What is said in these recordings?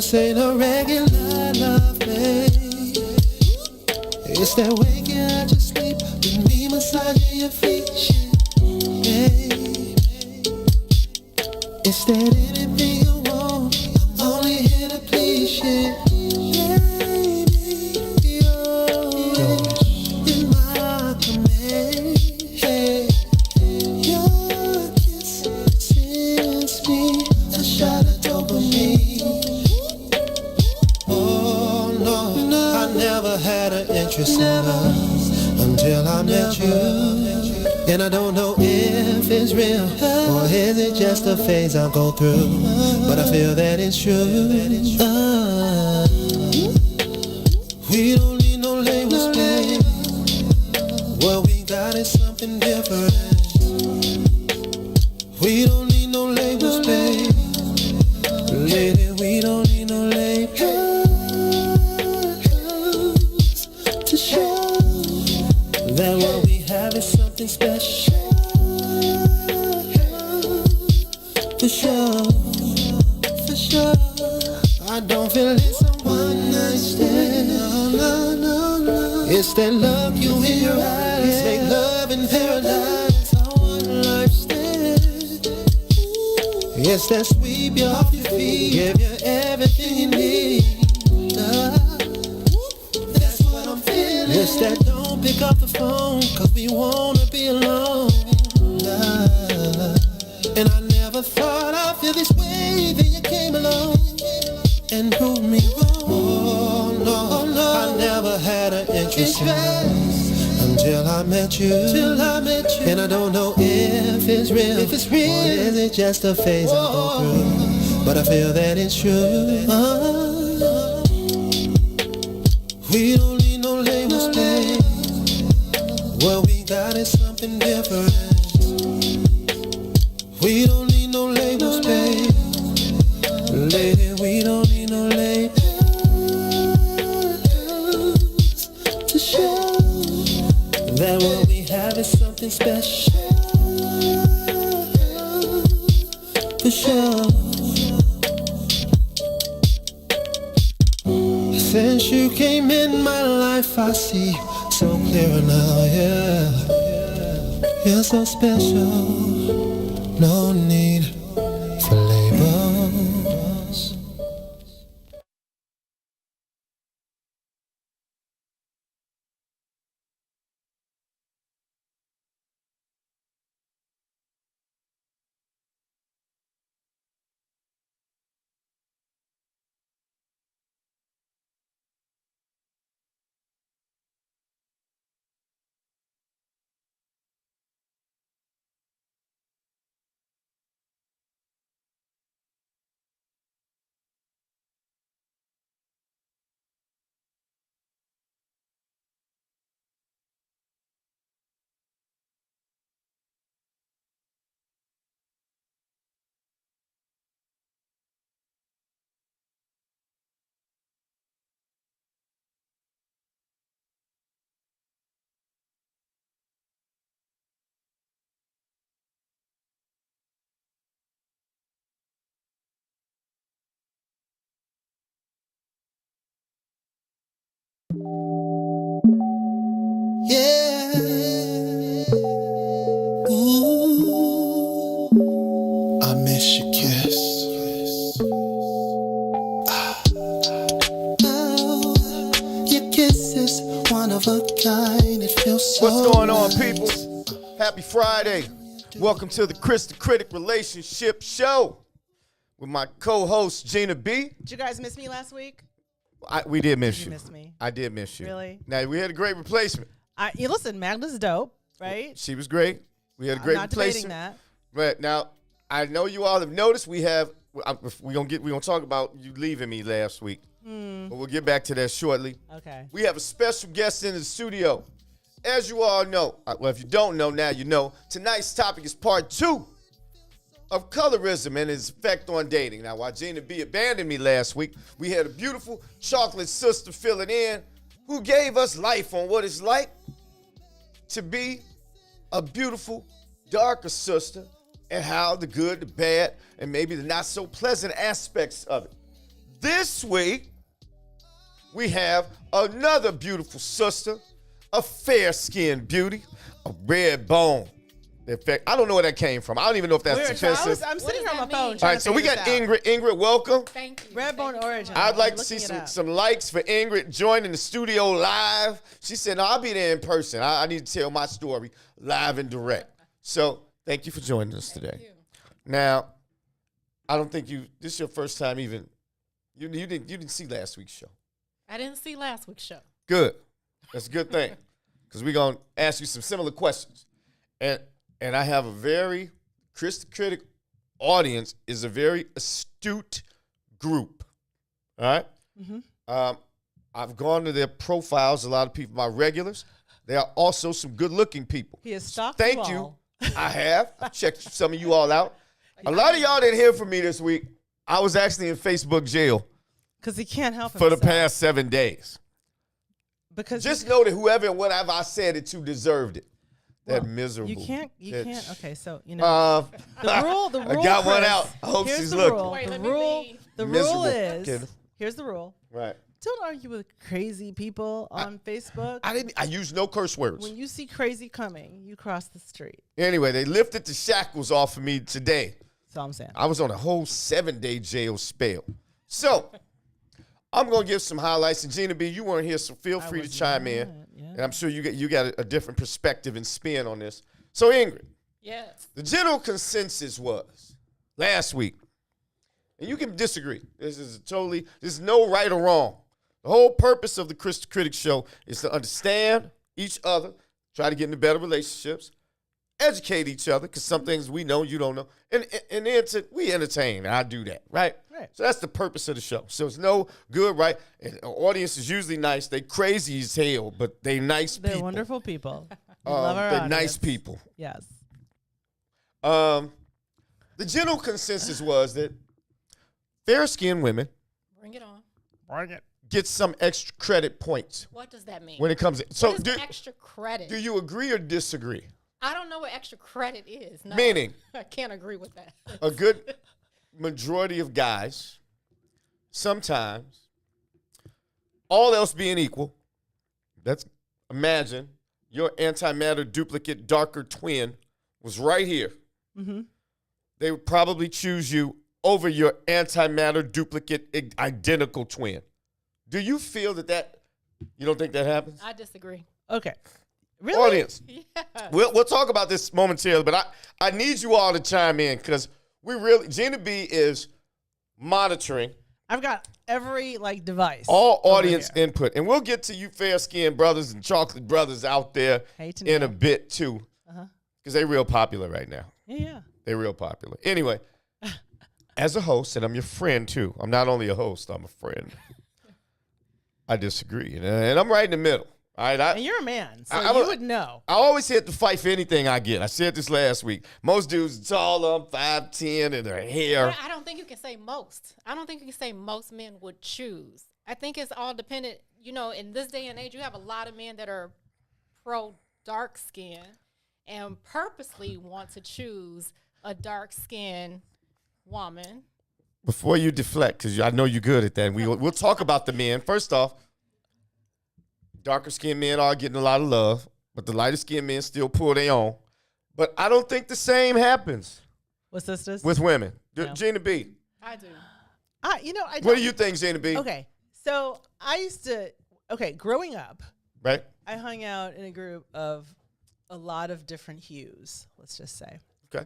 This ain't a regular love, babe. It's that waking out your sleep with me massaging your feet, babe. It's that anything you want, I'm only here to please you, baby. You're in my command. Your kiss sends me a shot of dopamine. Oh no, I never had an interest in love until I met you. And I don't know if it's real or is it just a phase I'll go through, but I feel that it's true. We don't need no labels, babe. What we got is something different. We don't need no labels, babe. Lady, we don't need no labels to show that what we have is something special. For sure, for sure. I don't feel it's a one night stand. No. It's that look you in your eyes, make love in paradise. A one life stand. It's that sweep you off your feet, give you everything you need. That's what I'm feeling. It's that don't pick up the phone, cause we wanna be alone. And I never thought I'd feel this way, then you came along and proved me wrong. Oh no, I never had an interest in love until I met you. And I don't know if it's real, or is it just a phase I go through, but I feel that it's true. We don't need no labels, babe. What we got is something different. We don't need no labels, babe. Lady, we don't need no labels to show that what we have is something special. For sure. Since you came in my life, I see so clear now, yeah. You're so special. No need for labels. Yeah. Ooh. I miss your kiss. Oh, your kiss is one of a kind. It feels so What's going on, right. people? Happy Friday. Welcome to the Kris the Critic Relationship Show with my co-host, Gina B. Did you guys miss me last week? We did miss you. You missed me. I did miss you. Really? Now, we had a great replacement. You listen, Magda's dope, right? She was great. We had a great I'm not debating replacement. that. But now, I know you all have noticed we gonna talk about you leaving me last week. But we'll get back to that shortly. Okay. We have a special guest in the studio. As you all know, well, if you don't know, now you know, tonight's topic is part 2 of colorism and its effect on dating. Now, while Gina B abandoned me last week, we had a beautiful chocolate sister filling in who gave us life on what it's like to be a beautiful, darker sister and how the good, the bad, and maybe the not so pleasant aspects of it. This week, we have another beautiful sister, a fair-skinned beauty, a red bone. In fact, I don't know where that came from. I don't even know if that's defensive. I'm sitting here on my phone. All right, so we got Ingrid. Ingrid, welcome. Thank you. Red Bone Origin. I'd like I'm to see looking it up. some likes for Ingrid joining the studio live. She said, no, I'll be there in person. I need to tell my story live and direct. So thank you for joining us today. you. Now, I don't think this is your first time even, you didn't see last week's show. I didn't see last week's show. Good. That's a good thing. Because we're going to ask you some similar questions. And I have Kris the Critic audience is a very astute group. All right? Mm-hmm. I've gone to their profiles, a lot of people, my regulars. There are also some good-looking people. He has stalked Thank you you. all. I have. I checked some of you all out. A lot of y'all didn't hear from me this week. I was actually in Facebook jail Because he can't help for the himself. past 7 days. Because Just know that whoever and whatever I said it to deserved it. That well, miserable. You can't. bitch. Okay, so you know the rule. The rule. I got one Chris, out. I hope here's she's the looking. Rule. Wait, The let me rule. leave. The Miserable. rule is. Kidding. Here's the rule. Right. Don't argue with crazy people on Facebook. I use no curse words. When you see crazy coming, you cross the street. Anyway, they lifted the shackles off of me today. That's all I'm saying. I was on a whole 7-day jail spell. So, I'm going to give some highlights. And Gina B, you weren't here, so feel free to was chime in. not, yeah. And I'm sure you got a different perspective and spin on this. So, Ingrid, Yes. the general consensus was last week, and you can disagree. There's no right or wrong. The whole purpose of the Kris the Critic show is to understand each other, try to get into better relationships, educate each other, because some things we know, you don't know. And then we entertain, and I do that, right? Right. So that's the purpose of the show. So it's no good, right? And the audience is usually nice. They crazy as hell, but they nice They're people. wonderful people. We love our They're audience. nice people. Yes. The general consensus was that fair-skinned women Bring it on. get some extra credit points What does that mean? when it comes to. So what is extra credit? do you agree or disagree? I don't know what extra credit is. No, Meaning? I can't agree with that. A good majority of guys, sometimes, all else being equal, imagine your antimatter duplicate darker twin was right here. Mm-hmm. They would probably choose you over your antimatter duplicate identical twin. Do you feel that you don't think that happens? I disagree. Okay. Really? Audience, Yeah. we'll talk about this momentarily, but I need you all to chime in because Gina B is monitoring I've got every device. all over audience here. input. And we'll get to you fair-skinned brothers and chocolate brothers out there Hey, to in a know. bit too Uh-huh. because they're real popular right now. Yeah. They're real popular. Anyway, as a host, and I'm your friend too. I'm not only a host, I'm a friend. I disagree. And I'm right in the middle. All right. And you're a man, so I you would know. I always hit the fight for anything I get. I said this last week. Most dudes taller, 5'10", and their hair. But I don't think you can say most. I don't think you can say most men would choose. I think it's all dependent. You know, in this day and age, you have a lot of men that are pro dark skin and purposely want to choose a dark skinned woman. Before you deflect, because I know you're good at that, we'll talk about the men. First off, darker skinned men are getting a lot of love, but the lighter skinned men still pull their own. But I don't think the same happens With sisters? with women. No. Gina B, I do. I don't. what do you think, Gina B? Okay. So I used to, growing up, Right? I hung out in a group of a lot of different hues, let's just say. Okay.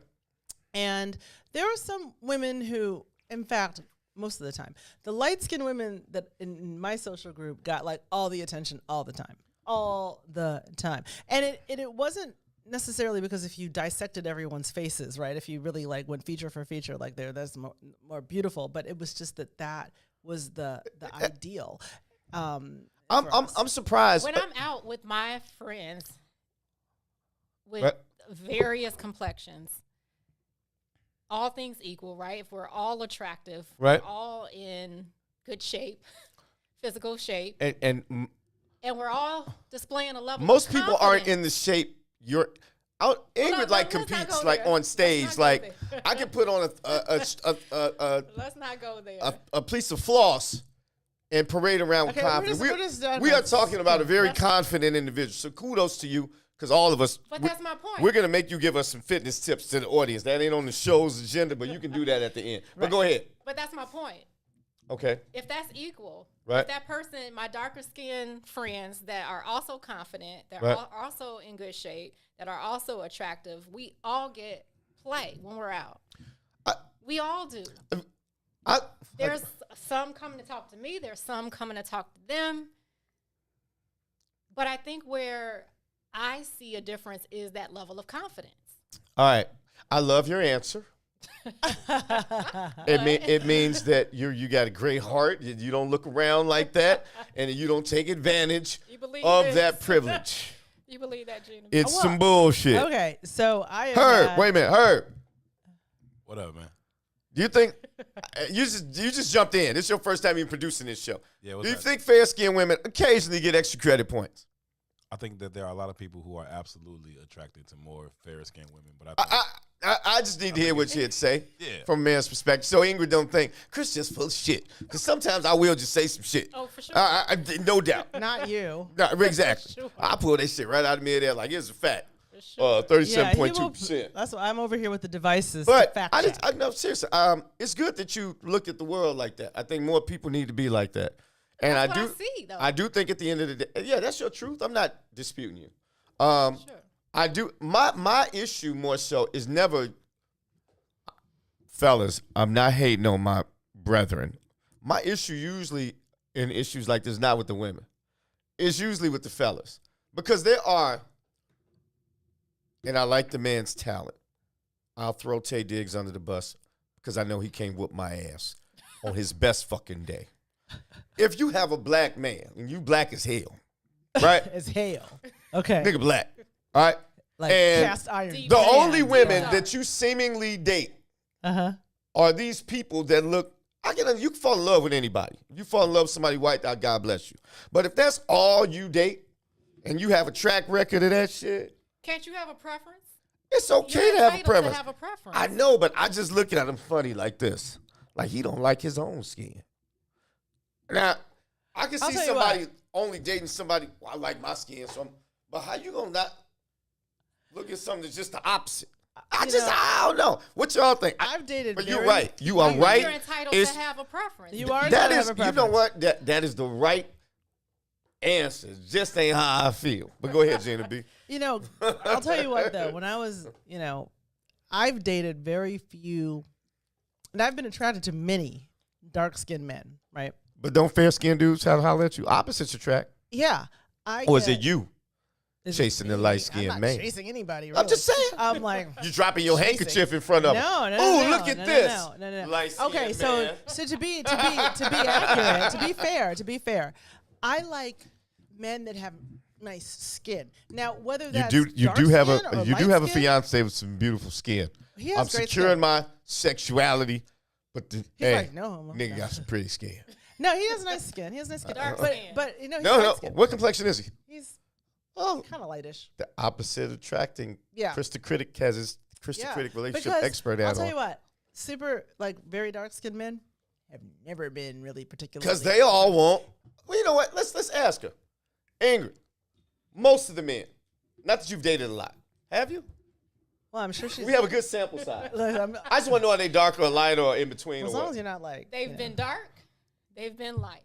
And there were some women who, in fact, most of the time, the light-skinned women that in my social group got all the attention all the time. And it wasn't necessarily because if you dissected everyone's faces, right? If you really went feature for feature, that's more beautiful. But it was just that was the ideal. I'm surprised. When I'm out with my friends with Right. various complexions, all things equal, right? If we're all attractive, Right. we're all in good shape, physical shape, and and we're all displaying a level most of people aren't confidence. in the shape Ingrid like let's not competes go like there. on stage. Let's not Like go there. I can put on Let's not go there. a piece of floss and parade around with Okay, confidence. we're just done We are with- talking about a very That's- confident individual. So kudos to you, because all of us. But that's my point. We're gonna make you give us some fitness tips to the audience. That ain't on the show's agenda, but you can do that at the end. But go ahead. But that's my point. Okay. If that's equal, Right. if that person, my darker skinned friends that are also confident, that Right. are also in good shape, that are also attractive, we all get play when we're out. We all do. There's some coming to talk to me. There's some coming to talk to them. But I think where I see a difference is that level of confidence. All right. I love your answer. It means that you got a great heart. You don't look around like that, and you don't take advantage You believe of this? that privilege. You believe that, Gina? It's Well, some bullshit. Okay, so I am, Herb, wait a minute, Herb. What up, man? Do you think you just jumped in? This is your first time you producing this show. Yeah, Do you think fair-skinned women occasionally get extra credit points? I think that there are a lot of people who are absolutely attracted to more fair-skinned women, but I think I just need to hear what you had to say Yeah. from a man's perspective. So Ingrid don't think Kris just full of shit. Because sometimes I will just say some shit. Oh, for sure. No doubt. not you. No, exactly. Sure. I pull that shit right out of me there like it's a fact. For sure. 37.2%. That's why I'm over here with the devices. But to fact I check. no, seriously, it's good that you look at the world like that. I think more people need to be like that. And That's I what do I see, though. I do think at the end of the day, yeah, that's your truth. I'm not disputing you. Sure. I do my issue more so is never, fellas, I'm not hating on my brethren. My issue usually in issues like this is not with the women. It's usually with the fellas. Because there are, and I like the man's talent. I'll throw Tay Diggs under the bus because I know he can't whoop my ass on his best fucking day. If you have a black man, and you black as hell, right? It's hell. Okay. Nigga black, all right? Like and cast iron. Deep the down. only women Yeah. that you seemingly date Uh-huh. are these people that look, you can fall in love with anybody. If you fall in love with somebody white, God bless you. But if that's all you date, and you have a track record of that shit, Can't you have a preference? it's okay You're to have a entitled preference. To have a preference. I know, but I just look at him funny like this. Like he don't like his own skin. Now, I can I'll see tell you somebody only dating somebody, well, I like my skin, but how you gonna not look at something that's just the opposite? I don't know. What y'all think? I've dated. But you're very- right. You are right. You're entitled It's- to have a preference. You are That entitled to is, have a you know preference. what? That is the right answer. Just ain't how I feel. But go ahead, Gina B. You know, I'll tell you what though. When I was, I've dated very few, and I've been attracted to many dark-skinned men. Right? But don't fair-skinned dudes have to holler at you? Opposites attract. Yeah. Or is it you It's chasing the me. light-skinned I'm not man? chasing anybody. I'm Really. just saying. I'm like. You dropping your Chasing. handkerchief in front of him. No. Ooh, look at this. No. Light-skinned Okay, so man. to be accurate, to be fair, I like men that have nice skin. Now, whether that's you do have dark skin a or you do light have a skin, fiance with some beautiful skin. He has I'm great securing skin. my sexuality, but He's hey, like, no, homo. nigga got some pretty skin. No, he has nice skin. He has nice skin. Dark but skin. but he's No, light skin. what complexion is he? He's Oh, kind of lightish. the opposite attracting. Yeah. Kris the Critic has his Kris the Yeah. Critic relationship Because expert I'll out tell on. you what, super very dark skinned men have never been really particularly. Because they all want. Well, you know what? Let's ask her. Ingrid, most of the men, not that you've dated a lot, have you? Well, I'm sure she's. We have a good sample size. Look, I just want to know, are they dark or light or in between as or long what? as you're not like. They've been dark. They've been light.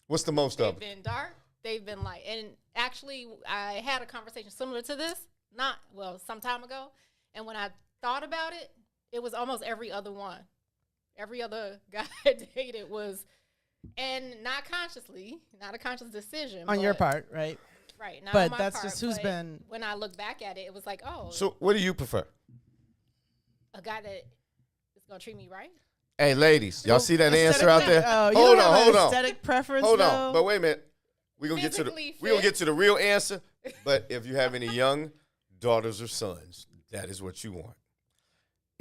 What's the most They've of it? been dark. They've been light. And actually, I had a conversation similar to this, some time ago. And when I thought about it, it was almost every other one. Every other guy I dated was, and not consciously, not a conscious decision. On your but- part, right? Right. Not But on my that's part, just who's but been- When I look back at it, it was like, oh, So what do you prefer? a guy that is going to treat me right. Hey, ladies, y'all see that Aesthetic- answer out there? Oh, you Hold don't have on, an hold on. aesthetic preference. Hold though? on. But wait a minute. We're gonna Physically get to the fit. real answer. But if you have any young daughters or sons, that is what you want.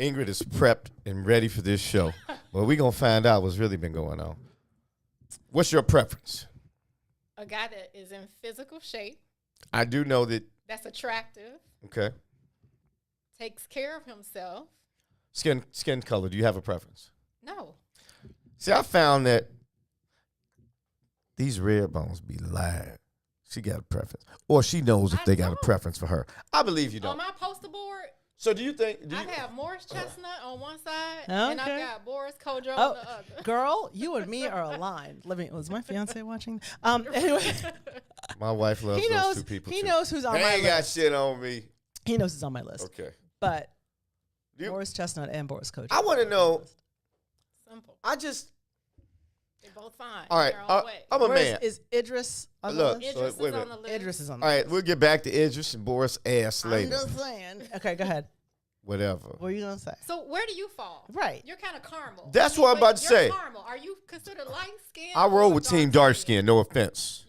Ingrid is prepped and ready for this show. But we're gonna find out what's really been going on. What's your preference? A guy that is in physical shape, I do know that, that's attractive, okay. takes care of himself. Skin color. Do you have a preference? No. See, I found that these red bones be lying. She got a preference. Or she knows if they got a preference for her. I believe you don't. On my poster board, So do you think... I have Morris Chestnut on one side, Okay. and I've got Boris Kojo on the other. Girl, you and me are aligned. Was my fiance watching? Anyway, My wife loves he those knows. two people, He too. knows who's on They my ain't got list. shit on me. He knows who's on my list. Okay. But You- Boris Chestnut and Boris Kojo. I want to know... Simple. I just... They're both fine. All right. Their own way. I'm a Where's- man. Is Idris on the Look, list? so Idris wait a is on minute. the list. Idris is on the All list. right, we'll get back to Idris and Boris ass I'm later. just saying. Okay, go ahead. Whatever. What are you gonna say? So where do you fall? Right. You're kind of caramel. That's what I'm about to you're say. Caramel. Are you considered light skinned? I roll with Team Dark Skin, no offense.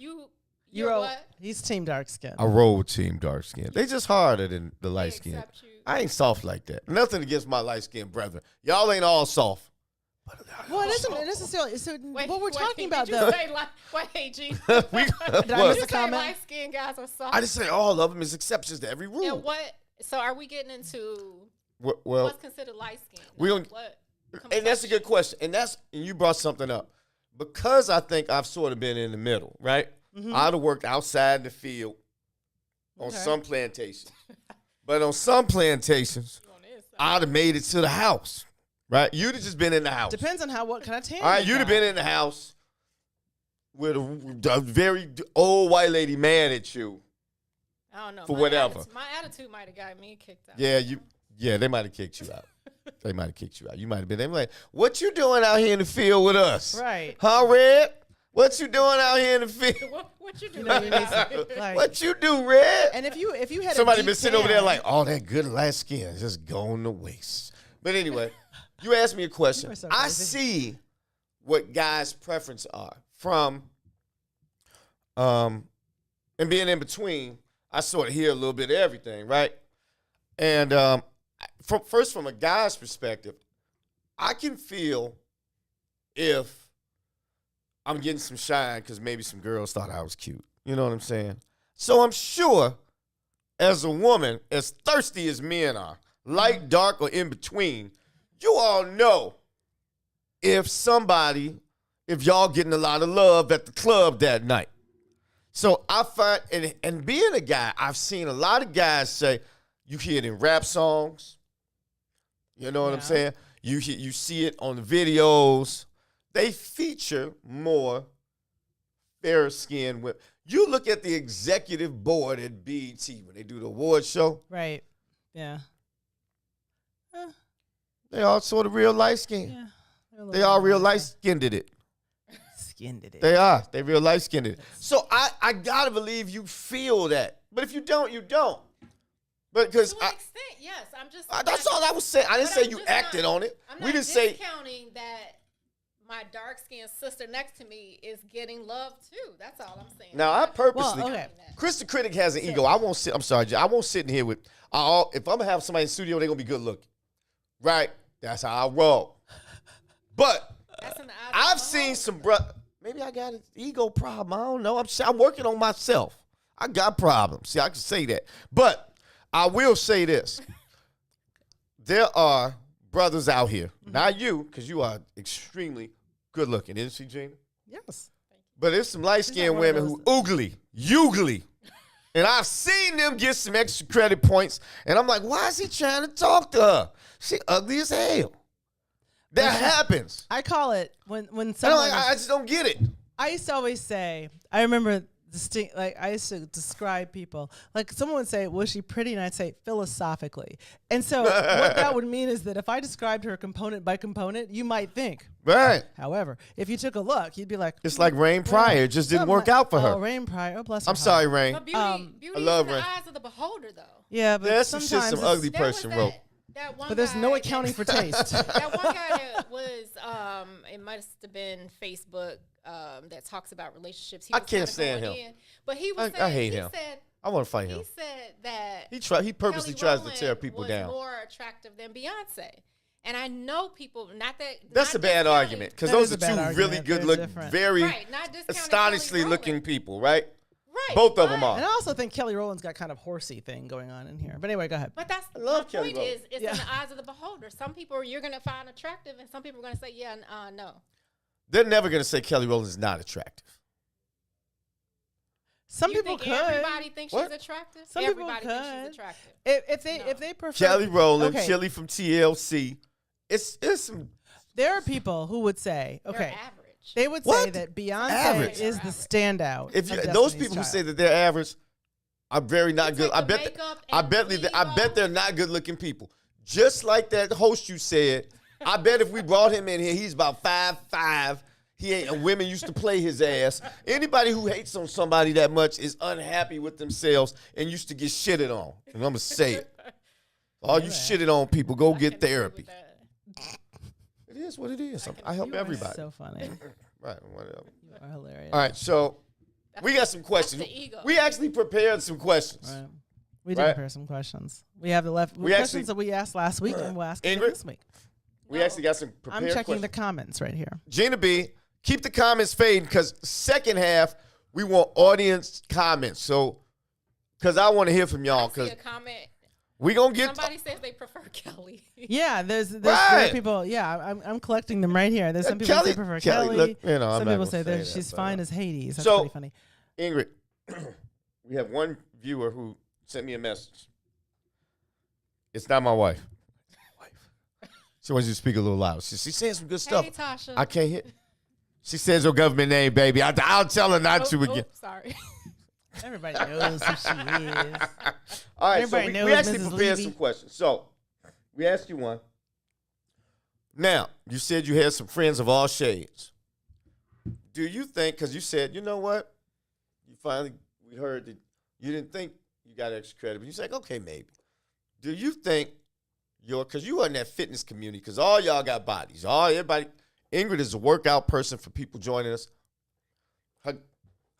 You're roll- what? He's team dark skin. I roll with Team Dark Skin. They just harder than the light They skin. accept you. I ain't soft like that. Nothing against my light skinned brethren. Y'all ain't all soft. Well, it isn't necessarily. So Wait, what we're talking about, did you though. say wait, G. We- Did I what? miss You a say comment? light skinned guys are soft. I just say all of them is exceptions to every rule. And what? So are we getting into Well, what's considered light skin? we don't- and that's a good question. And you brought something up. Because I think I've sort of been in the middle, right? I'd have worked outside in the field on Okay. some plantations. But on some plantations, I'd have made it to the house, right? You'd have just been in the house. Depends on what kind of tan. All right, you you'd have got. been in the house with a very old white lady mad at you. I don't know. For whatever. My attitude might have got me kicked out. Yeah, they might have kicked you out. They might have kicked you out. You might have been. They were like, "What you doing out here in the field with us?" Right. Huh, Red? What you doing out here in the field? What you do? You know, you need some, like, What you do, Red? and if you had Somebody a been deep sitting over there tan- like, "All that good light skin is just going to waste." But anyway, you asked me a question. You are so I crazy. see what guys' preference are from, and being in between. I sort of hear a little bit of everything, right? And from a guy's perspective, I can feel if I'm getting some shine because maybe some girls thought I was cute. You know what I'm saying? So I'm sure as a woman, as thirsty as men are, light, dark, or in between, you all know if y'all getting a lot of love at the club that night. So I find, and being a guy, I've seen a lot of guys say, you hear it in rap songs. You know what I'm Yeah. saying? You see it on the videos. They feature more fair-skinned women. You look at the executive board at BET when they do the award show. Right. Yeah. They all sort of real light-skinned. Yeah. They all real light-skinned it. Skinned it. They are. They real light-skinned it. So I gotta believe you feel that. But if you don't, you don't. But because To an extent, yes. I'm just. that's all I was saying. I didn't But say I'm you just acted not- on it. I'm We not didn't say. discounting that my dark skinned sister next to me is getting love too. That's all I'm saying. Now I purposely. Well, okay. Kris the Critic has an ego. I won't sit. I'm sorry, I won't sit in here with. If I'm gonna have somebody in the studio, they're gonna be good looking, right? That's how I roll. But That's in the eyes I've of the seen beholder. some maybe I got an ego problem. I don't know. I'm working on myself. I got problems. See, I can say that. But I will say this. There are brothers out here, not you, because you are extremely good looking, isn't she, Gina? Yes. But there's some light-skinned one of women who oogly. And I've seen them get some extra credit points. And I'm like, why is he trying to talk to her? She ugly as hell. That happens. I call it when And someone. I just don't get it. I used to always say. I remember I used to describe people like someone would say, "Was she pretty?" and I'd say philosophically. And so what that would mean is that if I described her component by component, you might think. Right. However, if you took a look, you'd be like, It's like Rain Pryor. It just didn't something work like- out for her. Oh, Rain Pryor. Oh, bless her I'm heart. sorry, Rain. But beauty I love is in Ray. the eyes of the beholder, though. Yeah, but There's some shit sometimes some it's- ugly There was person that- wrote. That one But there's no guy accounting for taste. That one guy that was, it must have been Facebook that talks about relationships. He I was can't kinda stand going him. in, but he was I saying, hate he him. Said, I want to fight he him. said that He purposely Kelly tries to Rowland tear people was down. more attractive than Beyonce. And I know people, not that. That's not a bad discounting- argument because That those is are a bad two argument. really good They're looking, different. very Right, not discounting astonishingly Kelly looking Rowland. people, right? Right. Both of them are. And I also think Kelly Rowland's got kind of horsey thing going on in here. But anyway, go ahead. But that's love my Kelly point Rowland. is it's in the eyes of the beholder. Some people you're going to find attractive, and some people are going to say, yeah, no. They're never going to say Kelly Rowland is not attractive. Some You people think could. everybody thinks What? she's attractive? Some people Everybody could. thinks she's attractive. If they prefer Kelly Rowland, okay, Chili from TLC. It's some. there are people who would say, They're okay, average. they would say What? that Beyonce Average. is the standout. If you, of those Destiny's people who Child. say that they're average are very not good. take I the bet. makeup I and bet. the I bet weave they're not good looking people. Just like that host you said. I bet if we brought him in here, he's about 5'5". He ain't. And women used to play his ass. Anybody who hates on somebody that much is unhappy with themselves and used to get shitted on. And I'm gonna say it. All you shitted on people, go get Agree therapy. with that. It is what it is. I help You are everybody. so funny. Right. Whatever. You are hilarious. All right. So we got some questions. the ego. We actually prepared some questions. Right. We did Right. prepare some questions. We have the We questions actually- that we asked last week, and we'll ask them Ingrid? this week. We actually got some I'm prepared checking the questions. comments right here. Gina B, keep the comments fading because second half we want audience comments. So, because I want to hear from y'all I see because a comment. we gonna get. Somebody says they prefer Kelly. Yeah, there Right. are people. Yeah, I'm collecting them right here. There's some people Kelly- who prefer Kelly, Kelly. look, you know, I'm some not people gonna say say that that, she's but, fine as Hades. That's So- pretty funny. Ingrid, we have one viewer who sent me a message. It's not my wife. She wants you to speak a little louder. She's saying some good stuff. Hey, Tasha. I can't hear. She says her government name, baby. I'll tell her not to again. Sorry. Everybody knows who she is. All right, Everybody so we knows actually Mrs. prepared Levy. some questions. So we asked you one. Now, you said you had some friends of all shades. Do you think, because you said, you know what? We heard that you didn't think you got extra credit, but you said, okay, maybe. Do you think because you are in that fitness community, because all y'all got bodies. Everybody, Ingrid is a workout person for people joining us.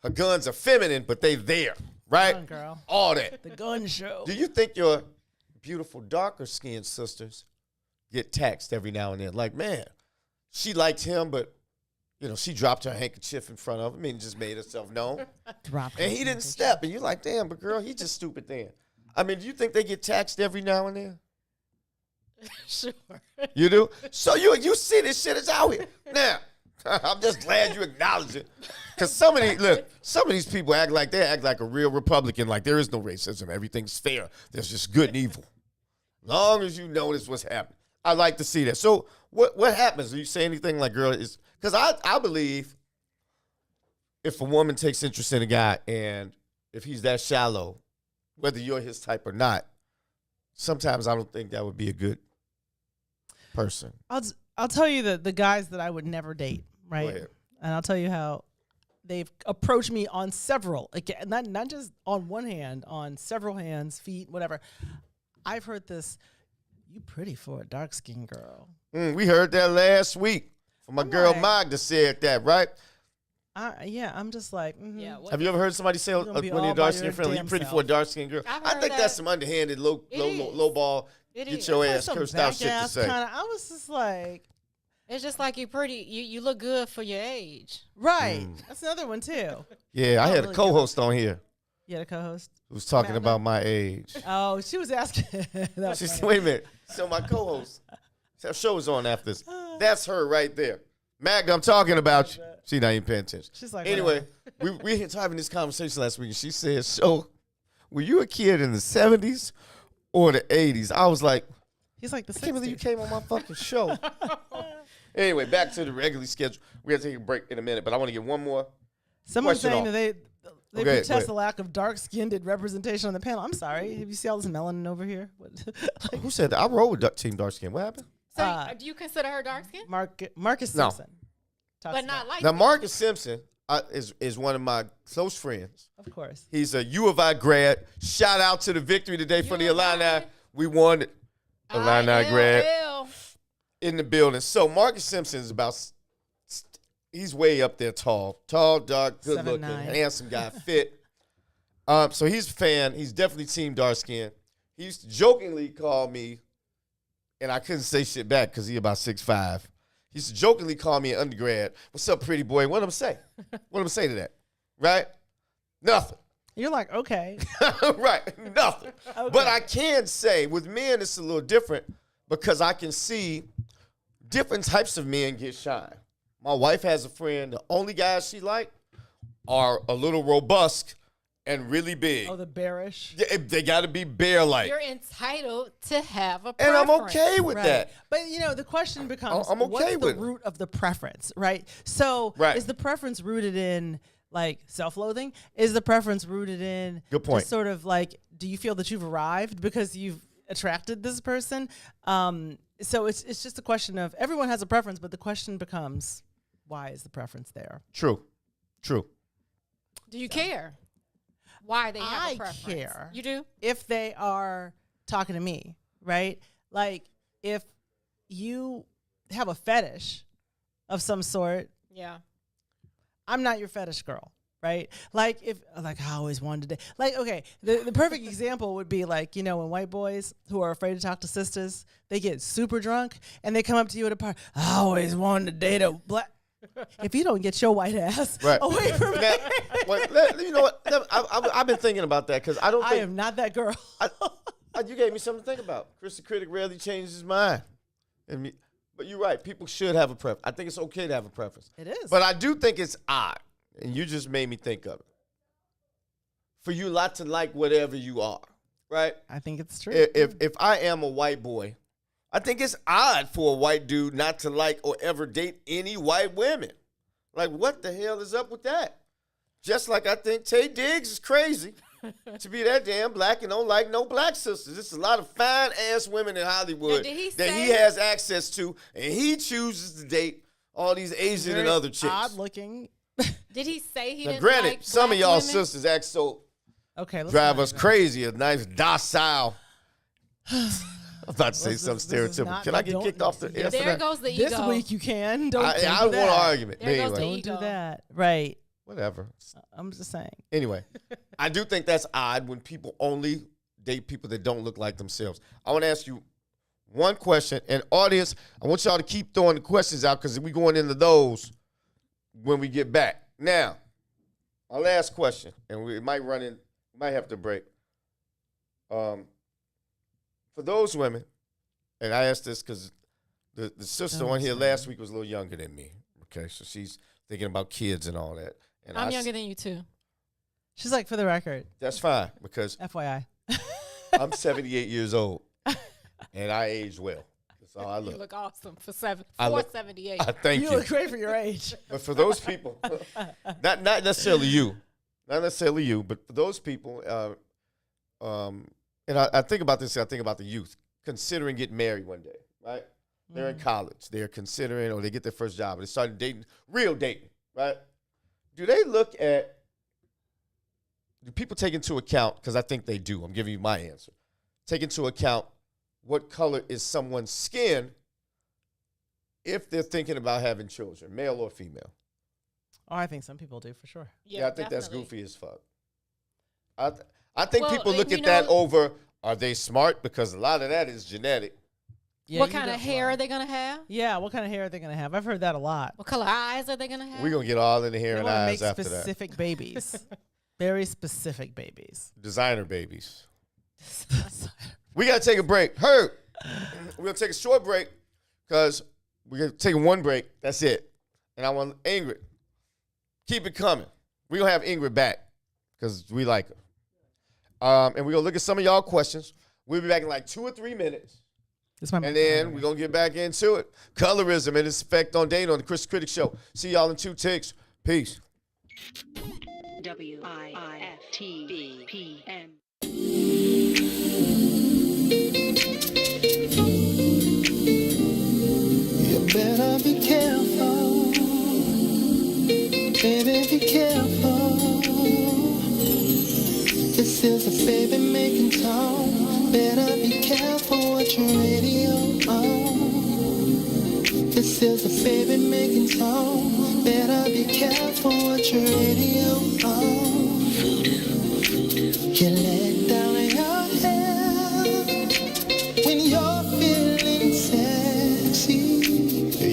Her guns are feminine, but they there, right? Come on, girl. All that. The gun show. Do you think your beautiful darker skinned sisters get taxed every now and then? Like, man, she liked him, but she dropped her handkerchief in front of him and just made herself known. And he didn't step. And you're like, damn, but girl, he just stupid then. I mean, do you think they get taxed every now and then? Sure. You do? So you see this shit is out here. Now, I'm just glad you acknowledge it. Because some of these people act like a real Republican, like there is no racism. Everything's fair. There's just good and evil. Long as you notice what's happening. I like to see that. So what happens? Do you say anything like, girl, is because I believe if a woman takes interest in a guy and if he's that shallow, whether you're his type or not, sometimes I don't think that would be a good person. I'll tell you the guys that I would never date, Go right? ahead. And I'll tell you how they've approached me on several, again, not just on one hand, on several hands, feet, whatever. I've heard this, you pretty for a dark-skinned girl. We heard that last week from my girl like- Magda said that, right? Yeah, I'm just like, Yeah. What Have you ever heard somebody say You're gonna be when all you're by dark your skinned friendly, you damn pretty for a self. dark skinned girl? I've I heard think that's that. some underhanded, It low is. ball, It get is. your Like ass some cursed out shit to back-ass say. kinda, I was just like, It's just like you're pretty. You look good for your age. right. That's another one too. Yeah, I had a really co-host on here You had a co-host? who was talking Magda? about my age. Oh, she was asking. That was She said, funny. wait a minute. So my co-host, her show is on after this. That's her right there. Magda, I'm talking about you. She not even paying attention. She's like, Anyway, we had having this conversation last week, and she said, so were you a kid in the 70s or the 80s? I was like, he's like the I can't believe you 60s. came on my fucking show. Anyway, back to the regularly scheduled. We have to take a break in a minute, but I want to get one more. Someone's question saying on. that they Okay, go protest ahead. the lack of dark-skinned representation on the panel. I'm sorry. Have you see all this melanin over here? What? Like, Who said that? I roll with Team Dark Skin. What happened? So do you consider her dark skin? Marcus No. Simpson. talks But not about- like Now, Marcus Simpson is one of my close friends. Of course. He's a UofI grad. Shout out to the victory today for the U of I. Illini. We won it. Illini grad ILL. in the building. So Marcus Simpson is he's way up there tall, dark, good looking, 7'9". handsome guy, fit. So he's a fan. He's definitely team dark skin. He used to jokingly call me, and I couldn't say shit back because he about 6'5". He used to jokingly call me an undergrad. What's up, pretty boy? What am I say? What am I say to that? Right? Nothing. You're like, okay. Right, nothing. Okay. But I can say with men, it's a little different because I can see different types of men get shine. My wife has a friend, the only guys she like are a little robust and really big. Oh, the bearish. They got to be bear-like. You're entitled to have a And preference. I'm okay with Right. that. But, the question becomes, I'm okay what's with the it. root of the preference, right? So Right. is the preference rooted in, like, self-loathing? Is the preference rooted in Good point. just sort of, like, do you feel that you've arrived because you've attracted this person? So it's just a question of, everyone has a preference, but the question becomes, why is the preference there? True. Do you care why they have I a preference? care. You do? If they are talking to me, right? Like, if you have a fetish of some sort, Yeah. I'm not your fetish girl, right? Like, I always wanted to, okay, the perfect example would be like, when white boys who are afraid to talk to sisters, they get super drunk and they come up to you at a party. I always wanted to date a black. If you don't get your white ass away from me, You know what? I've been thinking about that because I don't I think am not that girl. you gave me something to think about. Kris the Critic rarely changes his mind. But you're right. People should have a preference. I think it's okay to have a preference. It is. But I do think it's odd, and you just made me think of it. For you not to like whatever you are, right? I think it's true. If I am a white boy, I think it's odd for a white dude not to like or ever date any white women. Like, what the hell is up with that? Just like I think Tay Diggs is crazy to be that damn black and don't like no black sisters. There's a lot of fine-ass women in Hollywood Now, did he that he say- has access to, and he chooses to date all these Asian and other chicks. Odd looking. Did he say he Now, didn't granted, like some of black y'all women? sisters act so Okay, let's drive not us even- crazy. A nice docile. I'm about to say This something is stereotypical. not- Can I get don't- kicked off the air for There that? goes the This ego. week you can. Don't I do don't want that. an argument. There goes Anyway, the Don't ego. do that. Right. whatever. I'm just saying. Anyway, I do think that's odd when people only date people that don't look like themselves. I want to ask you one question. And audience, I want y'all to keep throwing the questions out because we're going into those when we get back. Now, our last question, and we might have to break. For those women, and I asked this because the sister on here last week was a little younger than me. Okay, so she's thinking about kids and all that. And I'm younger than you too. She's like, for the record, That's fine because FYI. I'm 78 years old and I age well. That's how I You look. look awesome for I look- 478. I thank You you. look great for your age. But for those people, not necessarily you, but for those people, and I think about this. I think about the youth considering getting married one day, right? They're in college. They're considering, or they get their first job, and they start dating, real dating, right? Do people take into account, because I think they do, I'm giving you my answer, take into account what color is someone's skin if they're thinking about having children, male or female? Oh, I think some people do for sure. Yeah, I think that's definitely. goofy as fuck. I think Well, people look and at you that know- over, are they smart? Because a lot of that is genetic. Yeah, What you kind of got hair one. are they gonna have? Yeah, what kind of hair are they going to have? I've heard that a lot. What color eyes are they gonna have? We're going to get all in the hair They and want to eyes make after that. specific babies. Very specific babies. Designer babies. We got to take a break. Herb, we're going to take a short break because we're going to take one break. That's it. And I want Ingrid. Keep it coming. We're going to have Ingrid back because we like her. And we're going to look at some of y'all questions. We'll be back in like 2 or 3 minutes. This might And then we're going to get back into it. Colorism and its effect on dating on the Kris the Critic Show. See y'all in 2 ticks. Peace. WIFTBPM. You better be careful, baby, be careful. This is a baby making tone. Better be careful what your radio on. This is a baby making tone. Better be careful what your radio on. You let down your hair when you're feeling sexy.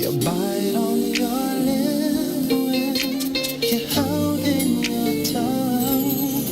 You bite on your lip when you're holding your tongue.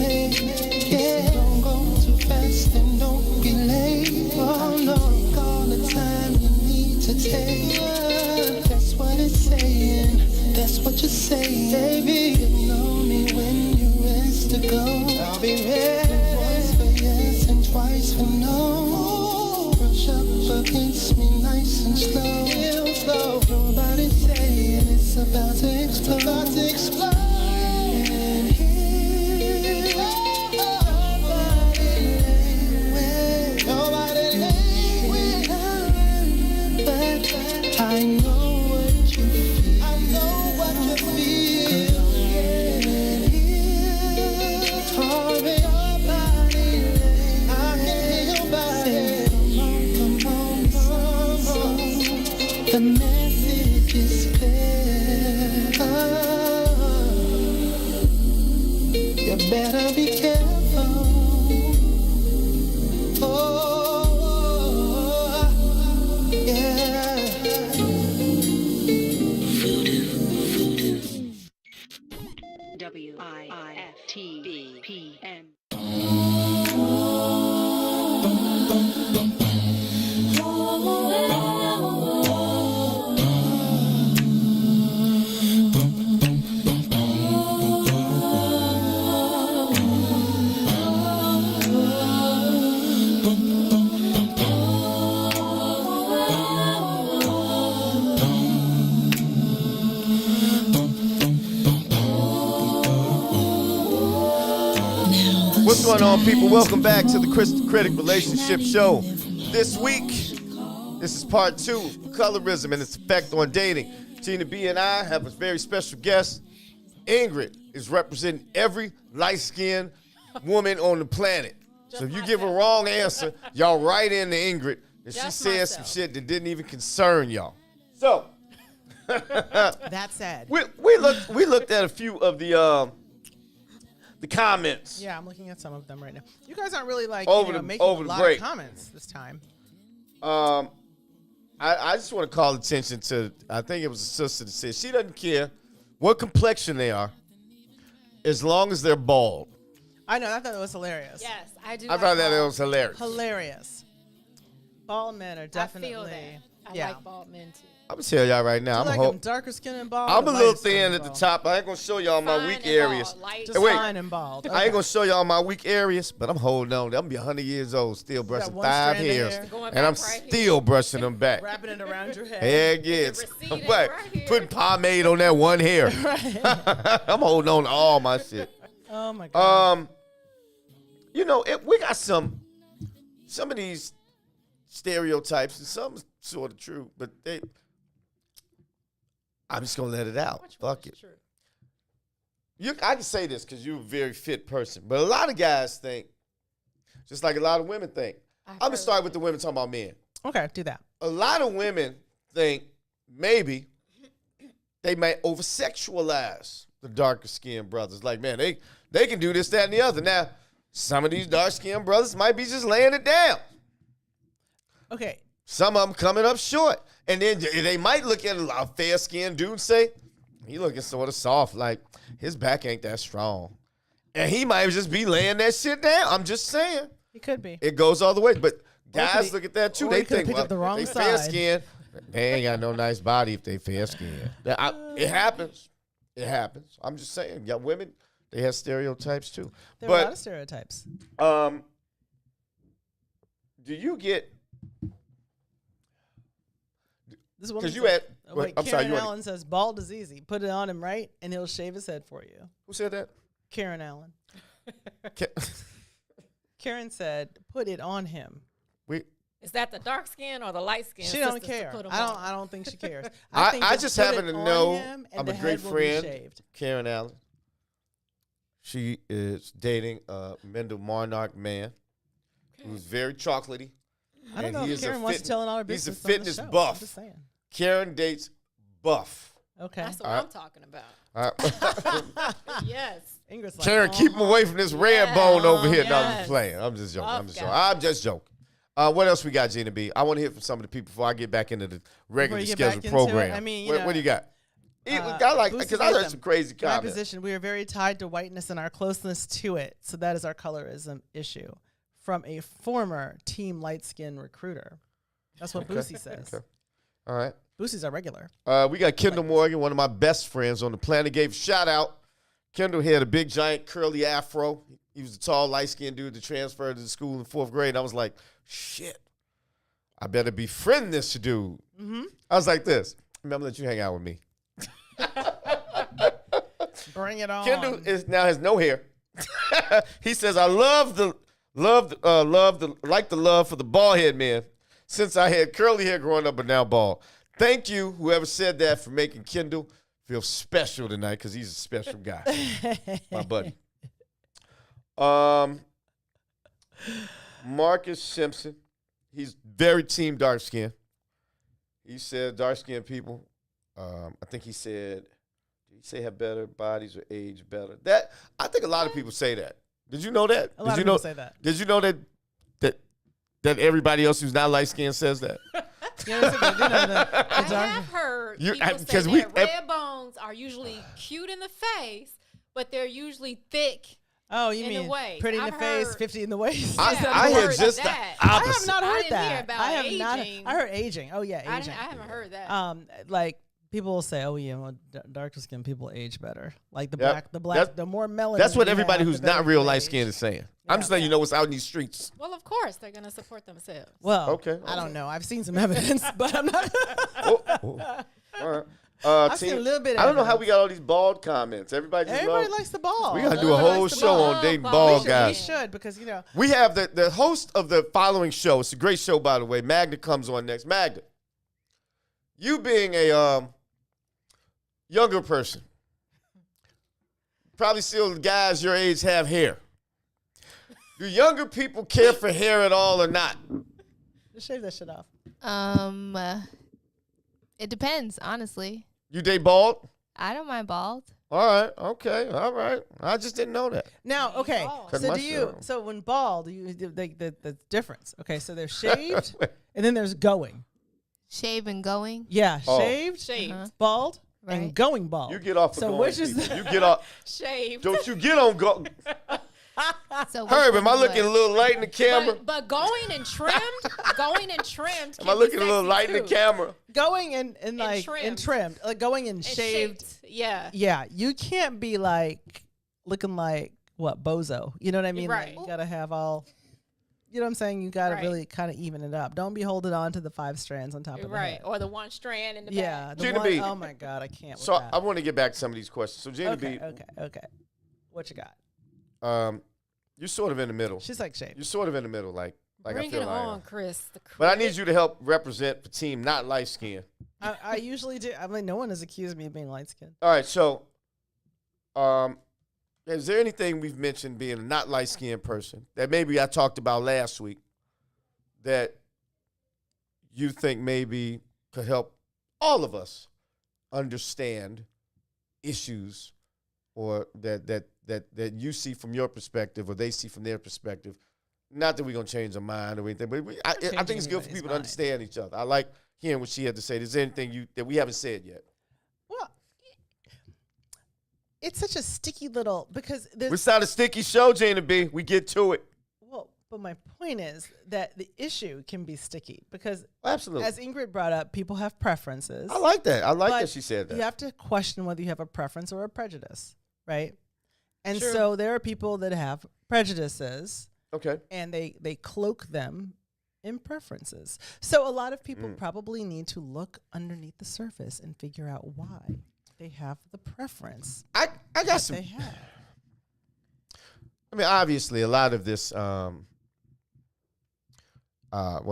make. Yeah, don't go too fast and don't be late. Oh no, all the time you need to take. That's what it's saying. That's what you're saying, baby. You know me when you're ready to go. I'll be ready. Once for yes and twice for no. Brush up against me nice and slow. Real slow. Nobody's saying it's about to explode. About to explode. And here, nobody lay with. But I know what you feel. I know what you feel. And here, nobody lay. I can hear your body. Come on. The message is clear. You better be careful. Oh, yeah. WIFTBPM. What's going on, people? Welcome back to the Kris the Critic Relationship Show. This week, this is part 2 of colorism and its effect on dating. Gina B and I have a very special guest. Ingrid is representing every light-skinned woman on the planet. So if you give a wrong answer, y'all write in to Ingrid, and she said some shit that didn't even concern y'all. So That's sad. we looked at a few of the comments. Yeah, I'm looking at some of them right now. You guys aren't really making Over a the lot break. of comments this time. I just want to call attention to, I think it was a sister that said she doesn't care what complexion they are as long as they're bald. I know, I thought it was hilarious. Yes, I do. I thought that it was hilarious. Hilarious. Bald men are definitely. I feel that. I yeah. like bald men too. I'm going to tell y'all right now. You like them darker skin and bald? I'm or a little lighter skin thin and at the bald? top. I ain't going to show y'all my Fine weak and areas. bald, light. Just Wait. fine and bald. I ain't going to show y'all my weak areas, but I'm holding on. I'm going to be 100 years old, still brushing one 5 strand of hairs. hair. Going And I'm back right still brushing them back. Wrapping it around your head. Heck yes. receding But right here. putting pomade on that one hair. I'm holding on to all my shit. Oh my god. You know, we got some of these stereotypes, and some sort of true, but I'm just gonna let it out. Fuck it. I can say this because you're a very fit person, but a lot of guys think, just like a lot of women think. I'm gonna start with the women talking about men. Okay, do that. A lot of women think maybe they might over-sexualize the darker skinned brothers. Like, man, they can do this, that, and the other. Now, some of these dark skinned brothers might be just laying it down. Okay. Some of them coming up short. And then they might look at a fair-skinned dude and say, he looking sort of soft, like his back ain't that strong. And he might just be laying that shit down. I'm just saying. He could be. It goes all the way. But Or guys he- look at that too. or They he could think, pick well, up the wrong they side. fair-skinned. They ain't got no nice body if they fair-skinned. It happens. It happens. I'm just saying. Yeah, women, they have stereotypes too. There are a lot of stereotypes. Do you get... This woman Because you said- had... oh, wait, I'm sorry, Karen you had... Allen says bald is easy. Put it on him right, and he'll shave his head for you. Who said that? Karen Allen. Ca- Karen said, "Put it on him." Is that the dark skin or the light skin? She don't sisters to care. put 'em I on? don't think she cares. think I just put happen it to on know him and I'm the a great head will be friend, shaved. Karen Allen. She is dating a Mendel Monarch man who's very chocolatey. I don't and know he if is Karen wants to tell all our he's a business on the fitness show. I'm buff. just saying. Karen dates buff. Okay. That's what I'm talking about. Yes. Ingrid's like, Karen, keep him away from this red bone over here. No, I'm just Yes. playing. I'm just joking. I'm Buff just joking. guy. I'm just joking. What else we got, Gina B? I want to hear from some of the people before I get back into the regularly Before you get scheduled back into it, program. I mean, what do you got? I like, Boosie because I gave heard them. some crazy My comments. position, we are very tied to whiteness and our closeness to it. So that is our colorism issue from a former team light skin recruiter. That's what Boosie says. Okay. All right. Boosie's our regular. We got Kendall Morgan, one of my best friends on the planet. Gave a shout out. Kendall had a big, giant, curly afro. He was a tall, light-skinned dude that transferred to the school in 4th grade. I was like, shit, I better befriend this dude. Mm-hmm. I was like this. Remember that you hang out with me. Bring it on. Kendall now has no hair. He says, I like the love for the bald head man since I had curly hair growing up but now bald. Thank you, whoever said that, for making Kendall feel special tonight because he's a special guy. My buddy. Marcus Simpson. He's very team dark skin. He said dark skinned people, I think he said, did he say have better bodies or age better? That I think a lot of people say that. Did you know that? A lot of people say that. Did you know that everybody else who's not light skinned says that? I have heard people say that red bones are usually cute in the face, but they're usually thick. Oh, you in the mean waist. pretty in the I've face, heard- 50 in the waist? I heard just the I have opposite. not I heard didn't hear that. about I have not. aging. I heard aging. Oh yeah, aging. I haven't heard that. Like people will say, "Oh yeah, well, darker skin people age better." Like the Yep. black, the more melanin. That's what you everybody have, who's the better not real you light age. skinned is saying. I'm just letting you know what's out in these streets. Well, of course they're gonna support themselves. Well, Okay. I don't know. I've seen some evidence, but I'm not. Oh. All right. I've seen a little bit of I don't know how evidence. we got all these bald comments. Everybody Likes the ball. We gotta do a Everybody whole likes the show ball. on dating We bald We guys. should because you know. We have the host of the following show. It's a great show, by the way. Magda comes on next. Magda, you being a younger person, probably still guys your age have hair. Do younger people care for hair at all or not? Just shave that shit off. It depends, honestly. You date bald? I don't mind bald. All right. Okay. All right. I just didn't know that. Now, okay. Cut So my do shit you? off. So when bald, the difference. Okay, so there's shaved, and then there's going. Shave and going. Yeah, Oh. shaved, Shaved, bald, Right. and going bald. You get off of So going, which is people. the- You get off. shaved. Don't you get on go. So which Herb, am I one's looking a what? little light in the camera? But going and trimmed. Am I looking a little light in the camera? going and like trimmed. trimmed, like going and And shaved. Yeah. Yeah, you can't be like looking like what bozo. You know what I mean? Right. Like, you gotta have all. You know what I'm saying? You gotta Right. really kind of even it up. Don't be holding on to the 5 strands on top of the Right. head. Or the one strand in the Yeah, back. the Gina one, B. oh my god, I can't. So with I that. want to get back to some of these questions. So Gina Okay, B, okay. What you got? you're sort of in the middle. She's like shaved. You're sort of in the middle, like Bring I feel it I am. on, Kris the Critic. But I need you to help represent the team, not light skin. I usually do. I mean, no one has accused me of being light skinned. All right, so is there anything we've mentioned being a not light skinned person that maybe I talked about last week that you think maybe could help all of us understand issues or that you see from your perspective or they see from their perspective? Not that we're going to change our mind or anything, but I think it's good for anybody's people to mind. understand each other. I like hearing what she had to say. Is there anything that we haven't said yet? Well, it's such a sticky little because there's It's not a sticky show, Gina B. We get to it. well, but my point is that the issue can be sticky because Absolutely. as Ingrid brought up, people have preferences. I like that. I like but that she said that. You have to question whether you have a preference or a prejudice, right? And Sure. so there are people that have prejudices Okay. and they cloak them in preferences. So a lot of people Mm. probably need to look underneath the surface and figure out why they have the preference I got that some. they have. I mean, obviously, a lot of this, what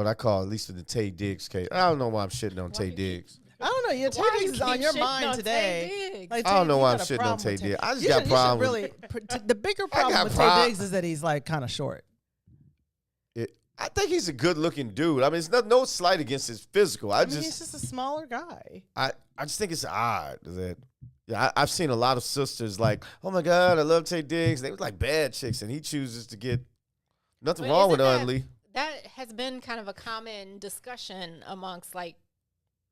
I call, at least for the Tay Diggs case. I don't know why I'm shitting on Tay Diggs. I don't know. Your Why Tay you Diggs is on keep your shitting mind on today. Tay Diggs? Like, I don't Tay- know you why I'm got a shitting on problem Tay with Diggs. I just You got should- you should problems. really. The bigger problem got with prob- Tay Diggs is that he's like kind of short. I think he's a good-looking dude. I mean, it's no slight against his physical. I mean, he's just a smaller guy. I just think it's odd that. Yeah, I've seen a lot of sisters like, oh my God, I love Tay Diggs. They was like bad chicks, and he chooses to get nothing But wrong with isn't ugly. That has been kind of a common discussion amongst like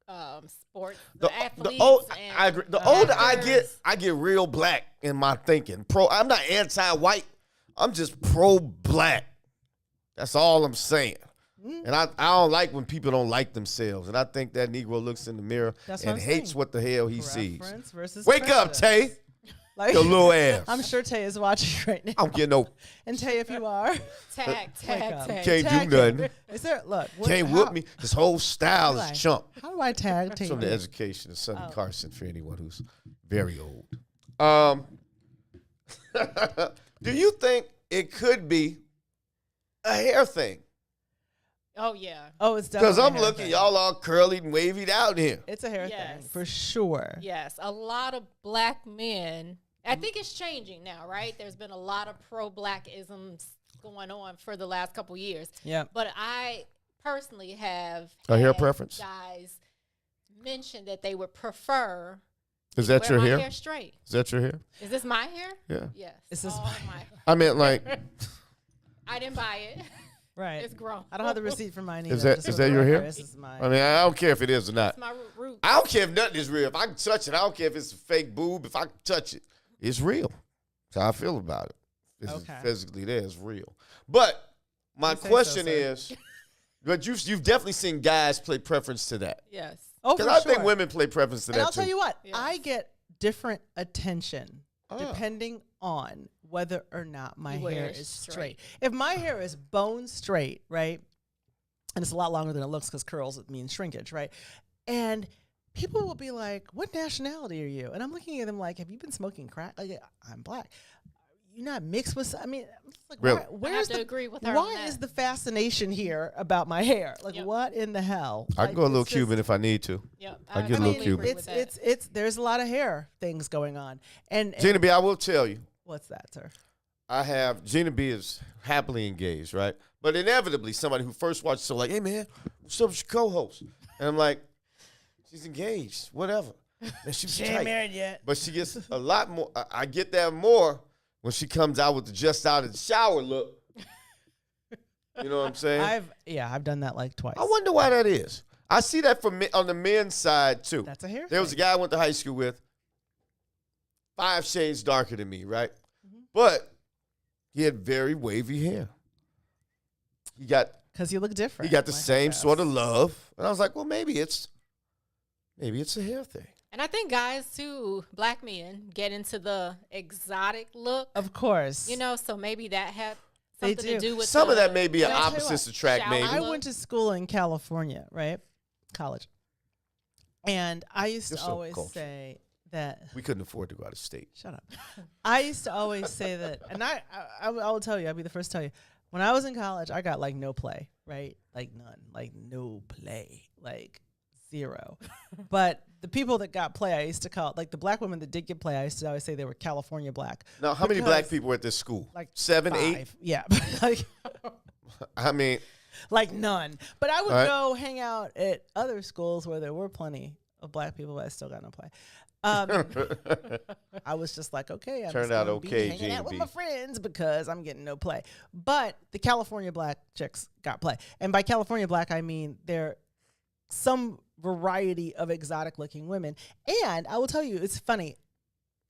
sports, The athletes. old, and I agree. The older actors. I get real black in my thinking. I'm not anti-white. I'm just pro-black. That's all I'm saying. And I don't like when people don't like themselves. And I think that Negro looks in the mirror That's what and I'm hates saying. what the hell he sees. Preference versus Wake up, prejudice. Tay. Like, Your little ass. I'm sure Tay is watching right now. I don't get no. And Tay, if you are, Tag. Can't tag do him. nothing. Is there? Look, Can't whoop me. His whole style Like, is chump. How do I tag Tay? From the education of Sonny Carson for anyone who's very old. Do you think it could be a hair thing? Oh yeah. Oh, it's definitely Because I'm a hair looking, thing. y'all all curly and wavy out here. It's a hair Yes. thing for sure. Yes, a lot of black men. I think it's changing now, right? There's been a lot of pro-blackisms going on for the last couple years. Yeah. But I personally have A hair had preference? guys mention that they would prefer Is that wear your my hair? hair straight. Is that your hair? Is this my hair? Yeah. Yes. Is this all my- my? I meant like, I didn't buy it. Right. It's grown. I don't have the receipt for mine either. Is that- Just is for that the your record, hair? This is mine. I mean, I don't care if it is or not. It's my root. I don't care if nothing is real. If I can touch it, I don't care if it's a fake boob. If I can touch it, it's real. That's how I feel about it. It's Okay. physically there, it's real. But my You say so, question sir. is, but you've definitely seen guys play preference to that. Yes. Oh, for Because I sure. think women play preference to And that I'll too. tell you what, Yes. I get different attention Ah. depending on whether or not my You wear hair it is straight. straight. If my hair is bone straight, right, and it's a lot longer than it looks because curls mean shrinkage, right, and people will be like, "What nationality are you?" And I'm looking at them like, "Have you been smoking crack?" Like, I'm black. You're not mixed with. I mean, it's like, Really? where's to the agree with her on why that. is the fascination here about my hair? Like, Yep. what in the hell? I Like, can go a little it's just- Cuban if I need to. Yep. I get a I little mean, Cuban. it's there's a lot of hair things going on, and Gina B, I will tell you, what's that, sir? Gina B is happily engaged, right? But inevitably, somebody who first watched the show like, "Hey man, what's up with your co-host?" And I'm like, "She's engaged, whatever." And she was She ain't tight. married yet. But she gets a lot more. I get that more when she comes out with the just out of the shower look. You know what I'm saying? I've done that like twice. I wonder why that is. I see that on the men's side too. That's a hair There was a thing. guy I went to high school with, 5 shades darker than me, right? But he had very wavy hair. He got Because you look different. the I same guess. sort of love, and I was like, well, maybe it's a hair thing. And I think guys too, black men, get into the exotic look. Of course. You know, so maybe that had They something to do. do with Some of the- that may be an I'll tell you opposites what, attract, shower maybe. I look. went to school in California, right? College. And I used You're to so always cultured. say that. We couldn't afford to go out of state. Shut up. I used to always say that, and I will tell you, I'll be the first to tell you. When I was in college, I got like no play, right? Like none, like no play, like zero. But the people that got play, I used to call like the black women that did get play. I used to always say they were California black. Now, how many black Because, people were at this school? Like 7, 8? 5. Yeah, like I mean, like none. But I would All right. go hang out at other schools where there were plenty of black people, but I still got no play. I was just like, okay, I'm Turned just out gonna be okay, hanging Gina out with B. my friends because I'm getting no play. But the California black chicks got play, and by California black, I mean they're some variety of exotic looking women. And I will tell you, it's funny.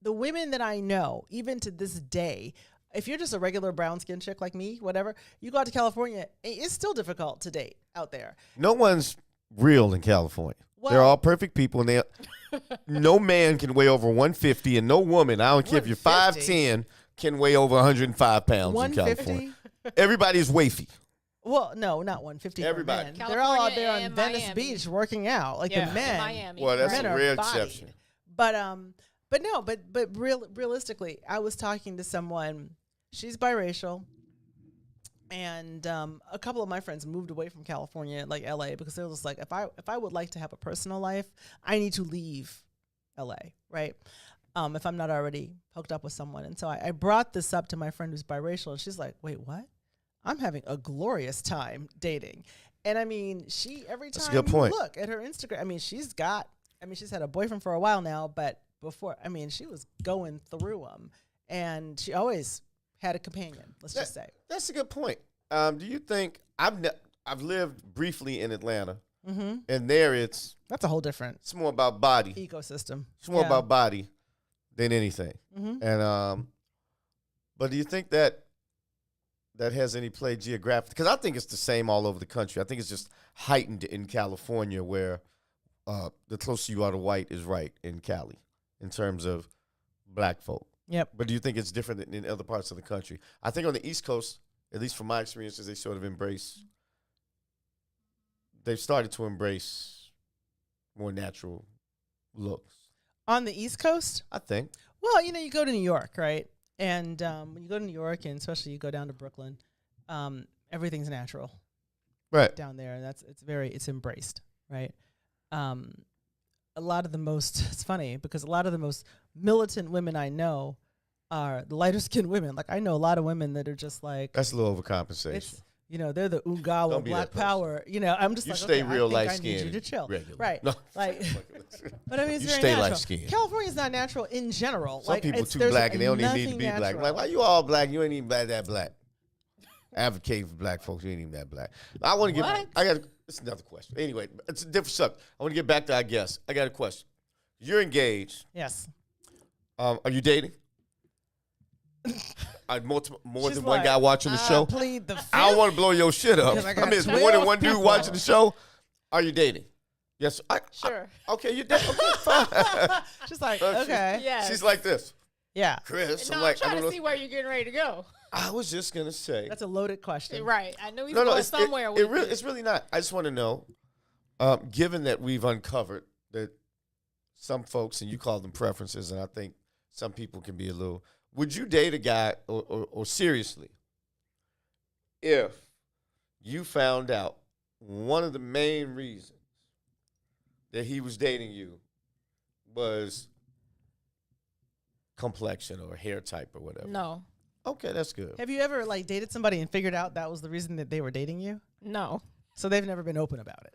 The women that I know, even to this day, if you're just a regular brown skinned chick like me, whatever, you go out to California, it's still difficult to date out there. no one's real in California. They're Well- all perfect people, and no man can weigh over 150, and no woman, I don't care if you're 5'10", can weigh over 105 pounds in California. 150. Everybody's wafy. Well, no, not 150. for Everybody. men. They're all out there on California and Venice Miami. Beach working out, like Yeah, the men. Miami. Well, that's Men a are rare bodied. exception. But realistically, I was talking to someone. She's biracial, and a couple of my friends moved away from California, like LA, because they were just like, if I would like to have a personal life, I need to leave LA, right? If I'm not already hooked up with someone. And so I brought this up to my friend who's biracial, and she's like, wait, what? I'm having a glorious time dating. And I mean, every That's a time good point. you look at her Instagram, I mean, she's had a boyfriend for a while now, but before, I mean, she was going through them, and she always had a companion, let's just say. That's a good point. Do you think I've lived briefly in Atlanta, And there it's That's a whole different more about body. ecosystem. It's more Yeah. about body than anything. Mhm. And but do you think that has any play geographic? Because I think it's the same all over the country. I think it's just heightened in California, where the closer you are to white is right in Cali in terms of black folk. Yep. But do you think it's different in other parts of the country? I think on the East Coast, at least from my experiences, they've started to embrace more natural looks. On the East Coast? I think. Well, you go to New York, right? And when you go to New York, and especially you go down to Brooklyn, everything's natural Right. down there. And it's embraced, right? A lot of the most, it's funny because a lot of the most militant women I know are the lighter skinned women. Like I know a lot of women that are just like, That's a little overcompensation. it's, they're the Ungawa Don't be Black that person. Power. I'm just You like, stay okay, real I think light I need skinned. you to chill. Regular. Right. No. Like, but I mean, it's You very stay natural. light-skinned. California's not natural in general. Some people too black and they don't even need to be black. I'm like, why you all black? You ain't even that black. Advocating for black folks, you ain't even that black. I want to get. It's another question. Anyway, it's a different subject. I want to get back to. I got a question. You're engaged. Yes. Are you dating? More She's than one like, guy watching the show. Plead the fifth. I don't want to blow your shit up. 'Cause I I got mean, it's more than 12 one dude people. watching the show. Are you dating? Yes. Sure. Okay, you're dating. Okay, fine. She's like, she's- okay. Yes. She's like this. Yeah. Chris, No, I'm I'm like, I trying don't to know. see where you're getting ready to go. I was just gonna say. That's a loaded question. Right. I knew he was No, going it's somewhere with it. it's really not. I just want to know, given that we've uncovered that some folks, and you call them preferences, and I think some people can be a little. Would you date a guy, or seriously, if you found out one of the main reasons that he was dating you was complexion or hair type or whatever? No. Okay, that's good. Have you ever dated somebody and figured out that was the reason that they were dating you? No. So they've never been open about it.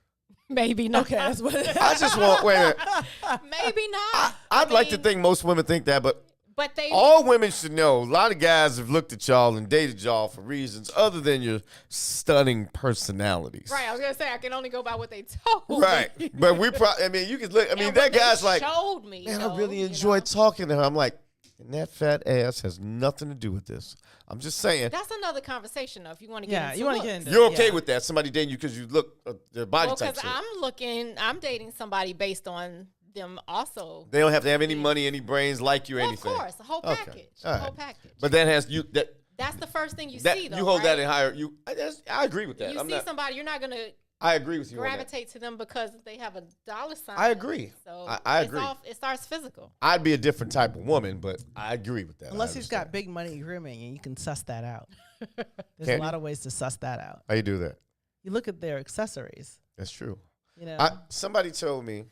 Maybe not. Okay, that's what. I just want. Wait a minute. Maybe not. I'd like to mean, think most women think that, but But they. all women should know. A lot of guys have looked at y'all and dated y'all for reasons other than your stunning personalities. Right. I was gonna say I can only go by what they told me. Right. But we probably. I mean, you could look. I mean, And that what they guy's like, showed me. man, though, I really you enjoyed know. talking to her. I'm like, and that fat ass has nothing to do with this. I'm just saying. That's another conversation, though. If you want to get Yeah, into you want to looks. get into. You're okay yeah. with that? Somebody dating you because you look their body Well, type. because shit. I'm dating somebody based on them also. They don't have to have any money, any brains, like you, or Well, anything. Of course, a whole Okay. package. All A right. whole package. But that has you. That's the first thing you That see, though. you hold right? that in higher. I agree with that. You I'm see not. somebody, you're not gonna I agree with you on that. gravitate to them because they have a dollar sign. I agree. So I it's agree. It starts physical. I'd be a different type of woman, but I agree with that. Unless I he's got understand. big money grooming, and you can suss that out. There's Can a lot you? of ways to suss that out. How you do that? You look at their accessories. That's true. You know. Somebody told me,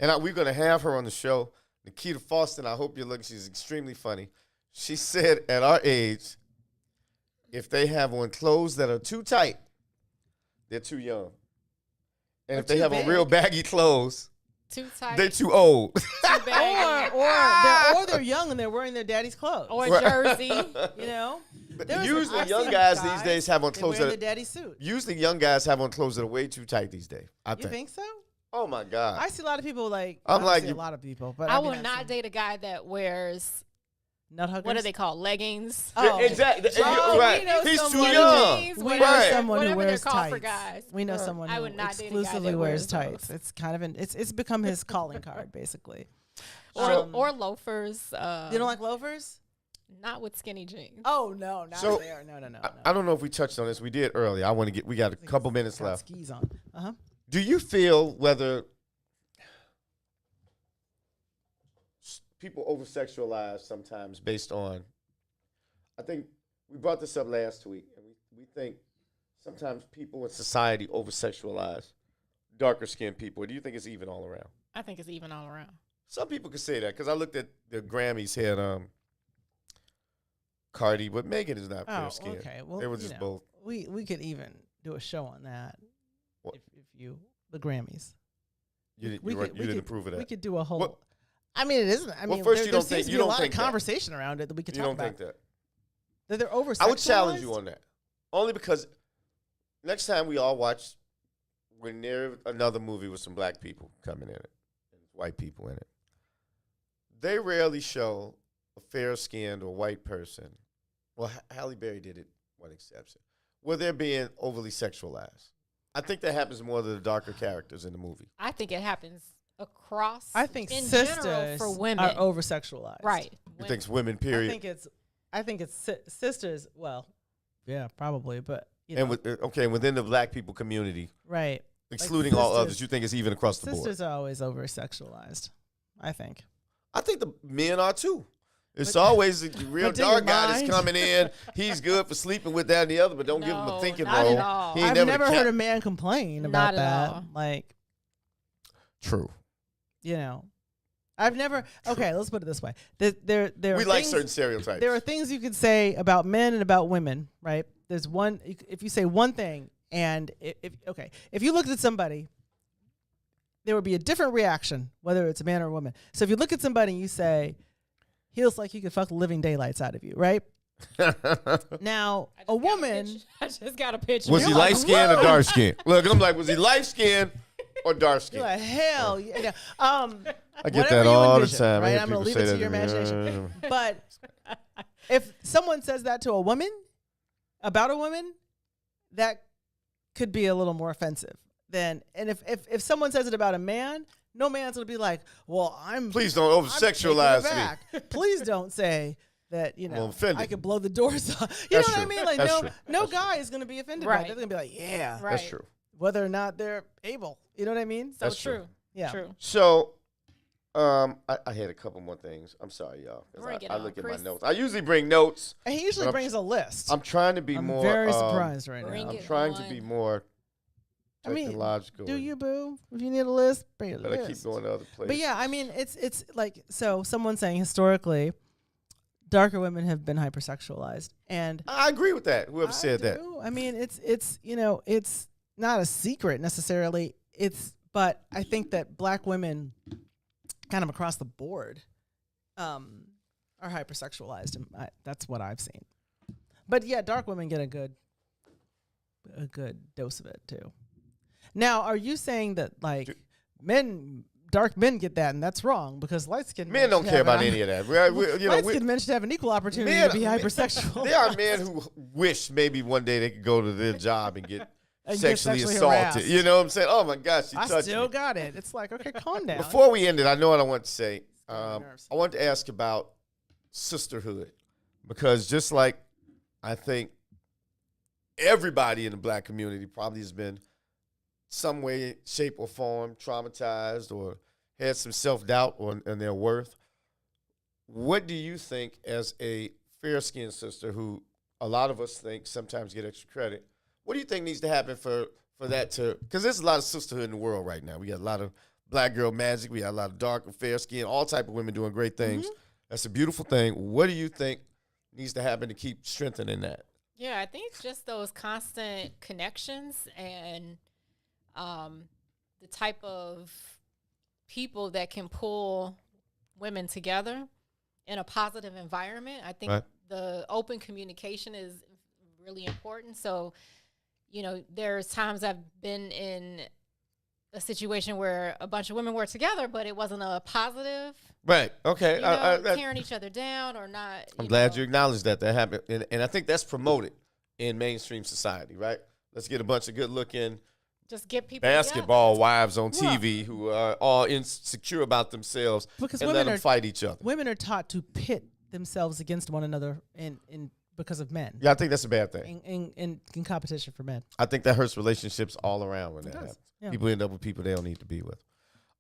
and we're going to have her on the show, Nikita Faustin. I hope you're looking. She's extremely funny. She said at our age, if they have on clothes that are too tight, they're too young. And Or if they too have on real big. baggy clothes, Too tight. they're too old. too big. or they're young and they're wearing their daddy's clothes. Or Right. jersey. You know. But There was usually I've young seen guys these days have on they clothes wear that their daddy's suit. usually young guys have on clothes that are way too tight these days. I You think so? Oh my God. I see a lot of people like. I'm I don't like see you- a lot of people, but I mean, will I've not seen date a guy that wears nut huggers. what are they called? Leggings. Oh, exactly. Oh, right. we know He's too someone- young. Jeans, We whatever- know Right. someone who whatever wears they're called for tights. guys. We know someone I who would not date a guy exclusively that wears wears tights. those. It's kind of it's become his calling card, basically. Or loafers. You don't like loafers? Not with skinny jeans. Oh no, not So, there. No. I don't know if we touched on this. We did earlier. We got a couple minutes Got left. skis on. Do you feel whether people over-sexualize sometimes based on, I think we brought this up last week, and we think sometimes people in society over-sexualize darker-skinned people. Or do you think it's even all around? I think it's even all around. Some people could say that, because I looked at the Grammys, had Cardi, but Megan is not fair skinned. okay. Well, they were just both. We could even do a show on that. What? If you the Grammys. You didn't, We you could- we didn't could- approve of that. We could do a whole. What- I mean, it isn't. I Well, mean, first, there, you there don't think- seems to you be a don't lot of think that. conversation around it that we could You talk don't about. think that? That they're over. I would challenge you on that. Only because next time we all watch when there's another movie with some black people coming in it, and white people in it, they rarely show a fair-skinned or white person. Well, Halle Berry did it, one exception, where they're being overly sexualized. I think that happens more to the darker characters in the movie. I think it happens across. I think in sisters general for women are over sexualized. Right. You think it's women, period? I think it's sisters. Well, yeah, probably, but you know, And within the black people community, right, excluding all sisters- others, you think it's even across the board? sisters are always over sexualized. I think. I think the men are too. It's always the real but do you dark guy that's mind? coming in. He's good for sleeping with that and the other, but don't give him a No, thinking not role. at all. He ain't I've never never heard a man complain about Not at that. all. Like, True. you know, I've never. Okay, let's put it this way. There We are like things- certain stereotypes. There are things you could say about men and about women, right? There's one. If you say one thing, and if you looked at somebody, there would be a different reaction whether it's a man or a woman. So if you look at somebody and you say, he looks like he could fuck the living daylights out of you, right? Now, a woman. I just got a picture. Was he You're like, light skinned or "What?" dark skinned? Look, I'm like, was he light skinned or dark You're skinned? like, hell yeah. I get whatever that you all the envision, time. I right? hear I'm going to people leave say it to your that to me. imagination. But if someone says that to a woman, about a woman, that could be a little more offensive. And if someone says it about a man, no man's going to be like, well, Please don't over-sexualize me. Please don't say that, you I'm know, offended. I could blow the doors off. You That's know what I true. mean? Like, That's no true. no guy is going to be offended by Right. that. They're going to be like, yeah, Right. That's true. whether or not they're able. You know what I mean? So That's true. Yeah. True. So, I had a couple more things. I'm sorry, y'all. 'cause Bring it I on, look at my Kris. notes. I usually bring notes. And he usually But brings a list. I'm trying to be I'm more. very surprised right Bring now. I'm it trying to on. be more I mean, technological. Do you, boo? If you need a list, bring a But list. I keep going to other places. But yeah, I mean, it's like, so someone saying historically, darker women have been hypersexualized, and I agree with that. Whoever I said that. do. I mean, it's you know, it's not a secret necessarily. But I think that black women, kind of across the board, are hypersexualized, and that's what I've seen. But yeah, dark women get a good dose of it too. Now, are you saying that like dark men get that, and that's wrong because light skinned Men don't care about any of that. Light skinned men should have an equal opportunity men- to be hypersexual. There are men who wish maybe one day they could go to their job and get And get sexually sexually assaulted. harassed. You know what I'm saying? Oh my gosh, she I touched still me. got it. It's like, okay, calm down. Before we end it, I know what I want to say. my nerves. I want to ask about sisterhood because just like I think everybody in the black community probably has been some way, shape, or form traumatized or had some self-doubt in their worth. What do you think as a fair-skinned sister who a lot of us think sometimes get extra credit, what do you think needs to happen for that to, because there's a lot of sisterhood in the world right now. We got a lot of black girl magic. We got a lot of dark and fair skin, all type of women doing great things. That's a beautiful thing. What do you think needs to happen to keep strengthening that? Yeah, I think just those constant connections and the type of people that can pull women together in a positive environment. I think Right. the open communication is really important. So, you know, there's times I've been in a situation where a bunch of women were together, but it wasn't a positive, Right. Okay. you know, tearing each other down or not. I'm glad you acknowledged that happened. And I think that's promoted in mainstream society, right? Let's get a bunch of good-looking just get people basketball together. wives on TV who are all insecure about themselves Because and let them fight each other. Women are taught to pit themselves against one another in because of men. Yeah, I think that's a bad thing. In competition for men. I think that hurts relationships all around when that does, happens. yeah. People end up with people they don't need to be with.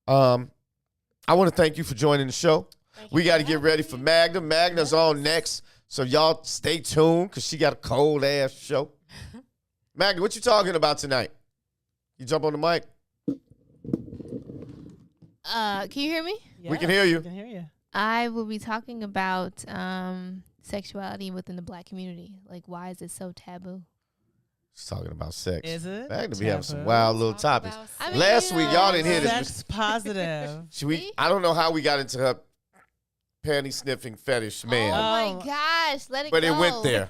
I want to thank you for joining the show. Thank you We for got to get having ready me. for Magna. Magna's on next, so y'all stay tuned because she got a cold ass show. Magna, what you talking about tonight? You jump on the mic. Can you hear me? We can hear you. We can hear you. I will be talking about sexuality within the black community. Like, why is it so taboo? She's talking about sex. Is it? Magna be having some taboo? wild little Talk topics. about I mean, Last you week, know, y'all didn't hear this. Sex positive. Should we? See? I don't know how we got into her panty sniffing fetish, man. Oh Oh. my gosh, let it But go. it went there.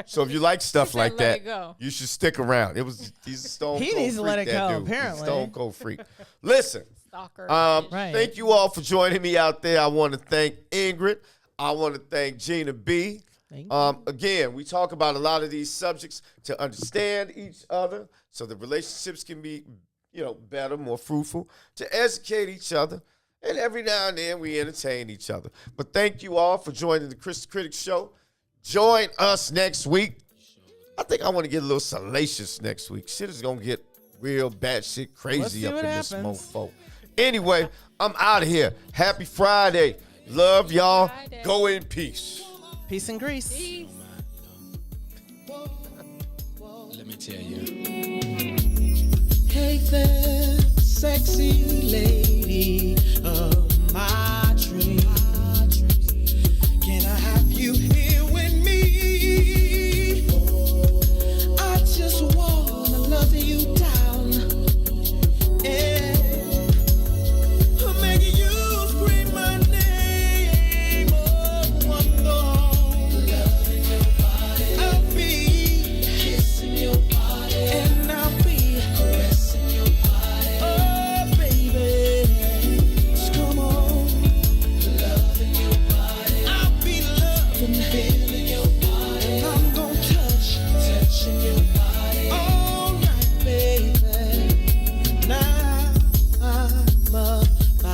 So if you like stuff said like let it that, go. you should stick around. He's a stone He cold needs to freak, let it that go, dude. He's a apparently. stone cold freak. Listen, Stalker. Right. thank you all for joining me out there. I want to thank Ingrid. I want to thank Gina B. Thank you. Again, we talk about a lot of these subjects to understand each other so the relationships can be, better, more fruitful, to educate each other. And every now and then we entertain each other. But thank you all for joining the Kris the Critic show. Join us next week. I think I want to get a little salacious next week. Shit is going to get real batshit crazy see up what in this happens. mofo. Anyway, I'm out of here. Happy Friday. Love y'all. Friday. Go in peace. Peace and grease. Peace. Let me tell you. Hey there, sexy